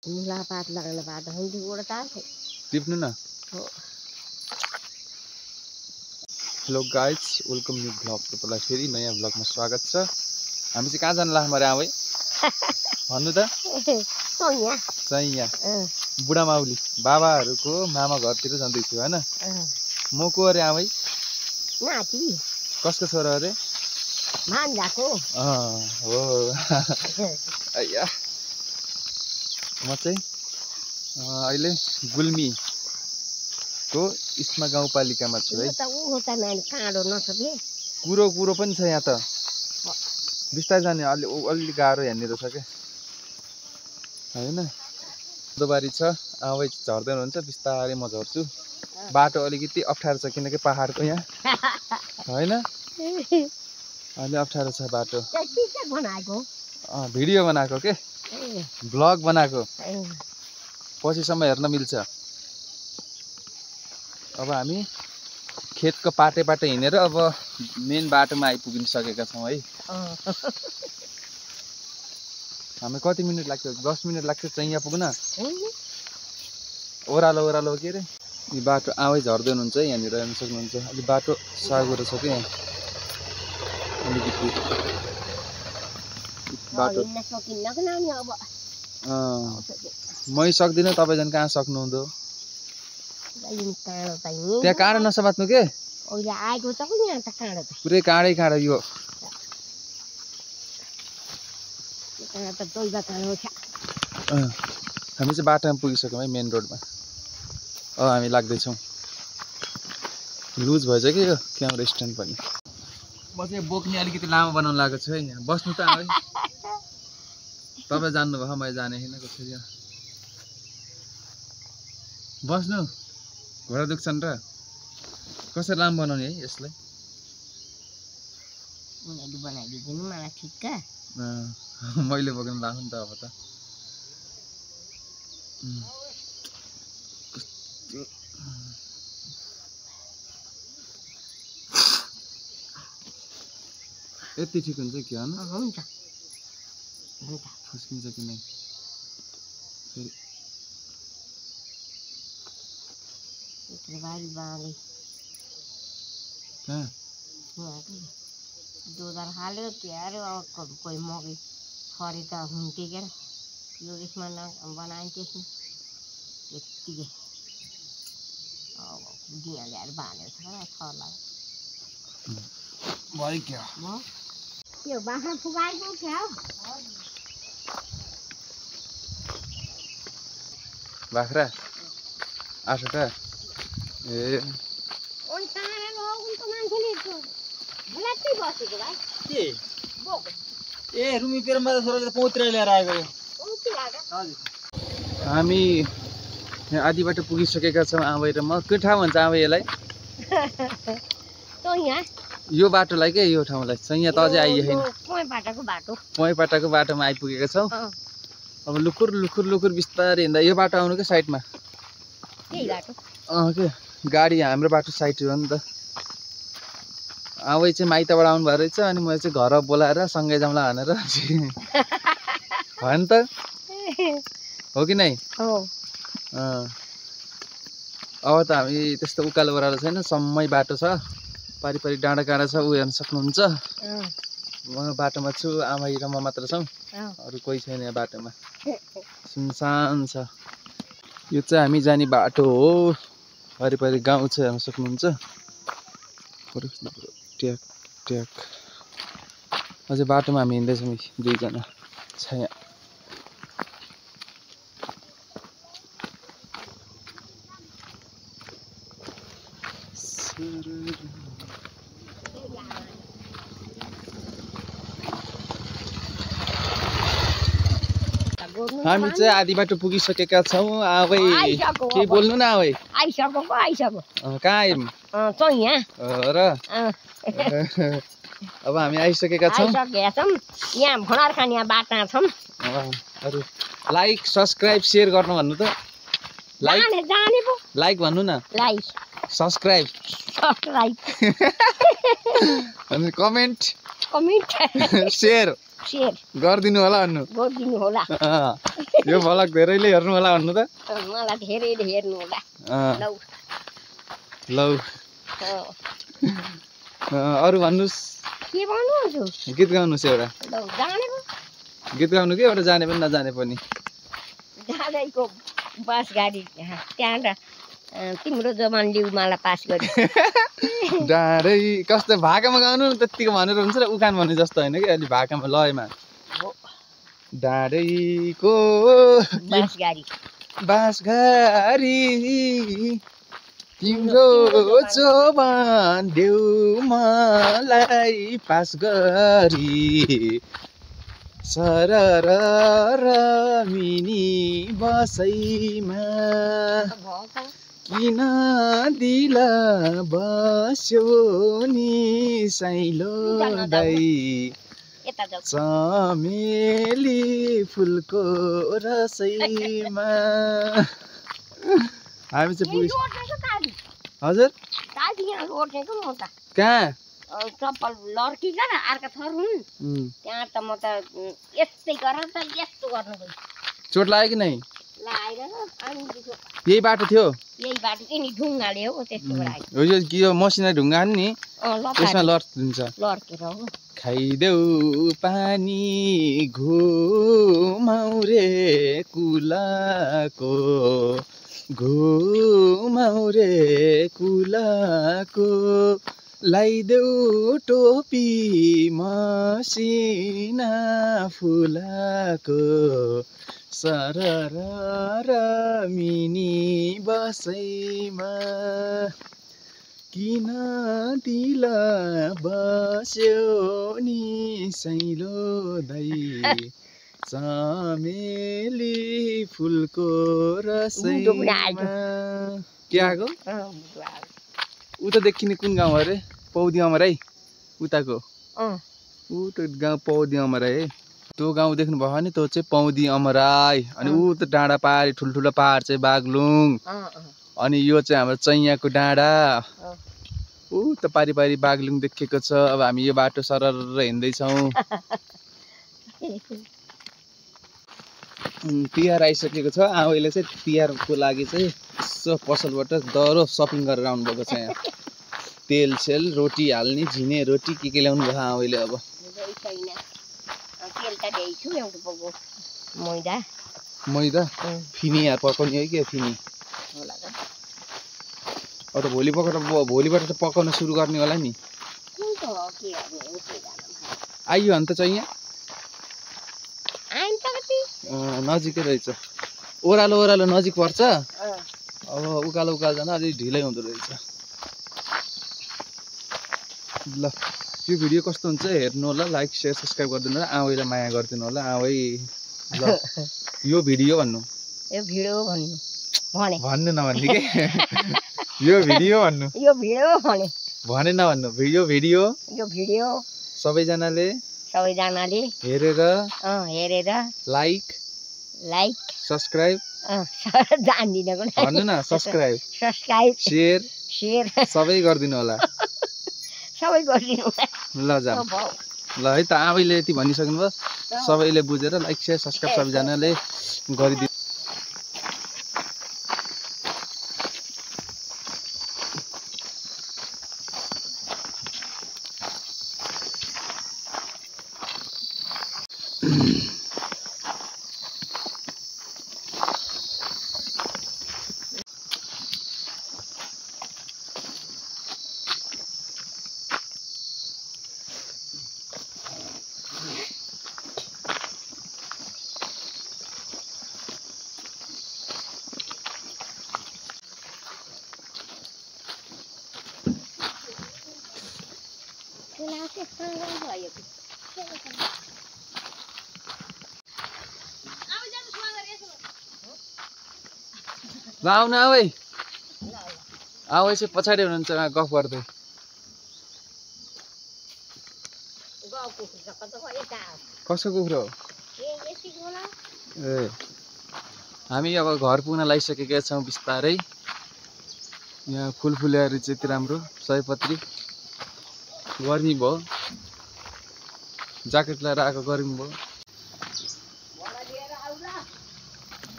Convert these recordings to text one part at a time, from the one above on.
मुला पात लगाउन पार्दा हुन्छ गोड तार्छ टिप्नु न hello guys welcome new vlog तपाईलाई फेरि नयाँ भ्लगमा स्वागत छ हामी चाहिँ कहाँ जान लाग्छौँ अरे आबै भन्नु त चाहिँ यहाँ बुढा माउली बाबाहरूको मामा घरतिर जाँदैछु हैन म को अरे आमै नाति कसको छोरा अरे भान्जाको हो आया म चाहिँ अहिले गुल्मी को इस्मा गाउँपालिकामा छु है कुरो पनि छ यहाँ त बिस्तारै जाने अलि गाह्रो यहाँनिर छ के हैन दोबारी छ आबै झर्दै हुनुहुन्छ बिस्तारै म झर्छु बाटो अलिकति अप्ठ्यारो छ किनकि पहाडको यहाँ हैन अलि अप्ठ्यारो छ बाटो भिडियो बनाएको के भ्लग बनाएको पछिसम्म हेर्न मिल्छ अब हामी खेतको पाटे हिँडेर अब मेन बाटोमा आइपुगिन सकेका छौँ है हामी कति मिनट लाग्छ 10 मिनट लाग्छ चाहिँ यहाँ पुग्न ओह्रालो के अरे यो बाटो आबै झर्दै हुनुहुन्छ यहाँनिर हेर्न सक्नुहुन्छ अलि बाटो सागुरो छ कि यहाँ अलिकति बाटो मै सक्दिनँ तपाईँ झन् कहाँ सक्नुहुँदो त्यहाँ काँडो नसमात्नु के पुरै काँडै यो हामी चाहिँ बाटोमा पुगिसक्यौँ है मेन रोडमा हामी लाग्दैछौँ लुज भएछ कि यो क्यामेरा स्ट्यान्ड पनि म चाहिँ बोक्ने अलिकति लामो बनाउन लागेको छु है यहाँ बस्नु त आयो तपाईँ जान्नुभयो मैले जाने होइन कसरी बस्नु घोडा दुख्छन् र कसरी लामो बनाउने है यसलाई मैले बोक्नु लाग्नु नि त अब त यति ठिक हुन्छ कि होइन फस्किन्छ कि नै फेरि दोधार हाल्यो तिहार्यो अब कोही मकै फरी त हुन्थ्यो यो यसमा बनाइन्थ्यो यत्तिकै अब दिया ल्याएर बाँधेको छ छर्ला भयो क्या यो बाख्रा फुकाएको क्या बाख्रा 8वटा ए रुमी पेरमा छोरा पौत्रा ल्याएर आएको हामी यहाँ आधी बाटो पुगिसकेका छौँ आबै र म के ठाउँ भन्छ आबै यसलाई यो बाटोलाई के यो ठाउँलाई चाहिँ यहाँ त अझै आइएन पोइपाटाको बाटोमा आइपुगेका छौँ अब लुखुर बिस्तारै हिँड्दा यो बाटो आउनु के साइडमा के गाडी हाम्रो बाटो साइड हो नि त आबै चाहिँ माइतबाट आउनु भएको रहेछ अनि मैले चाहिँ घर बोलाएर सँगै जाउँला भनेर होइन त हो कि नै अब त हामी त्यस्तो उकालो ओह्रालो छैन सम्मै बाटो छ पारी डाँडा काँडा छ ऊ हेर्न सक्नुहुन्छ म बाटोमा छु आमा र म मात्र छौँ अरू कोही छैन यहाँ बाटोमा सुनसान छ यो चाहिँ हामी जाने बाटो हो पारी गाउँ छ हेर्न सक्नुहुन्छ ट्याक ट्याक अझै बाटोमा हामी हिँड्दैछौँ दुईजना छ यहाँ हामी चाहिँ आधी बाटो पुगिसकेका छौँ आबै के बोल्नु न आबै आइसक्यो कहाँ आयौँ र अब हामी आइसकेका छौँ यहाँ भनार खाने बाटो छौँ अरू लाइक सब्सक्राइब सेयर गर्नु भन्नु त लाइक भन्नु न सब्सक्राइब अनि कमेन्ट सेयर सेयर गरिदिनु होला भन्नु गरिदिनु होला यो भ्लग धेरैले हेर्नु होला भन्नु त मलाई धेरैले हेर्नु होला लौ लौ अरू भन्नुहोस् के भन्नुहुन्छ गीत गाउनुहोस् एउटा लौ जानेको गीत गाउनु कि एउटा जाने पनि नजाने पनि जाँदैको बस गाडी त्यहाँ तिम्रो जमान लिउ मलाई पास गरी डाँडै कस्तो भाकामा गाउनु त्यतिको भनेर हुन्छ र उखान भने जस्तो होइन कि अलि भाकामा लयमा डाँडैको बाँस गाडी तिम्रो जवान देऊ मलाई पास गरी सरर मिनी बसैमा किन दिल बस्यो नि साइलो दाइ चमेली फुलको रसैमा हामी चाहिँ पुगिस हजुर कहाँ चप्पल लड्किकन अर्का थर हुन् त्यहाँ त म त यस्तै गरेर त यस्तो गर्नु गयो चोट लाग्यो कि नै लागेन यही बाटो थियो यही बाटो चाहिँ नि ढुङ्गाले हो त्यस्तोबाट हो यो मसिना ढुङ्गा नि त्यसमा लड्छ लड्केर हो खाइदेऊ पानी घुमाउ रे कुलाको घुमाउ रे कुलाको लाइदेऊ टोपी मसिना फुलाको सरर मिनी बसैमा किन दिल बस्यो नि साइलो दाइ चमेली फुलको रसैमा के आएको उता देखिने कुन गाउँ अरे पौदी अमराई उताको ऊ त गाउँ पौदी अमराई है त्यो गाउँ देख्नुभयो भने त्यो चाहिँ पौदी अमराई अनि ऊ त डाँडा पारी ठुल्ठुलो पहाड चाहिँ बागलुङ अनि यो चाहिँ हाम्रो चैयाको डाँडा ऊ त पारी पारी बागलुङ देखेको छ अब हामी यो बाटो सरर हिँड्दैछौँ तिहार आइसकेको छ आफैले चाहिँ तिहारको लागि चाहिँ यसो पसलबाट दह्रो सपिङ गरेर आउनुभएको छ यहाँ तेल सेल रोटी हाल्ने झिने रोटी के ल्याउनु भएको आफैले अब मैदा फिनी यहाँ पकाउने है क्या फिनी अब त भोलिबाट त पकाउन सुरु गर्ने होला नि आइयो अन्त चाहिँ यहाँ नजिकै रहेछ ओह्रालो ओह्रालो नजिक पर्छ अब उकालो उकालो जान अलिक ढिलै हुँदो रहेछ ल यो भिडियो कस्तो हुन्छ हेर्नु होला लाइक सेयर सब्सक्राइब गरिदिनु होला आउैलाई माया गरिदिनु होला आउै ल यो भिडियो भन्नु भन्नु नभन्ने के यो भिडियो भन्नु भने नभन्नु भिडियो सबैजनाले हेरेर लाइक सब्सक्राइब भन्नु न सब्सक्राइब सेयर सबै गरिदिनु होला ल जा ल है त आफैले यति भनिसक्नुभयो सबैले बुझेर लाइक सेयर सब्सक्राइब सबैजनाले गरिदिनु ल आउनु आउै चाहिँ पछाडि हुनुहुन्छ गफ गर्दै कसको कुखुरो हो ए हामी अब घर पुग्न लागिसकेका छौँ बिस्तारै यहाँ फुलफुलेहरू चाहिँ यति राम्रो सयपत्री गर्मी भयो ज्याकेट लगाएर आएको गर्मी भयो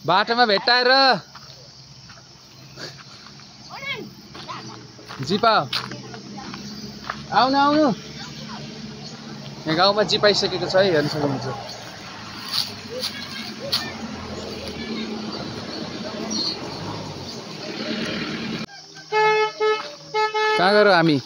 बाटोमा भेट्टाएर जिपा आउनु आउनु यहाँ गाउँमा जिप आइसकेको छ है हेर्न सक्नुहुन्छ कहाँ गयो हामी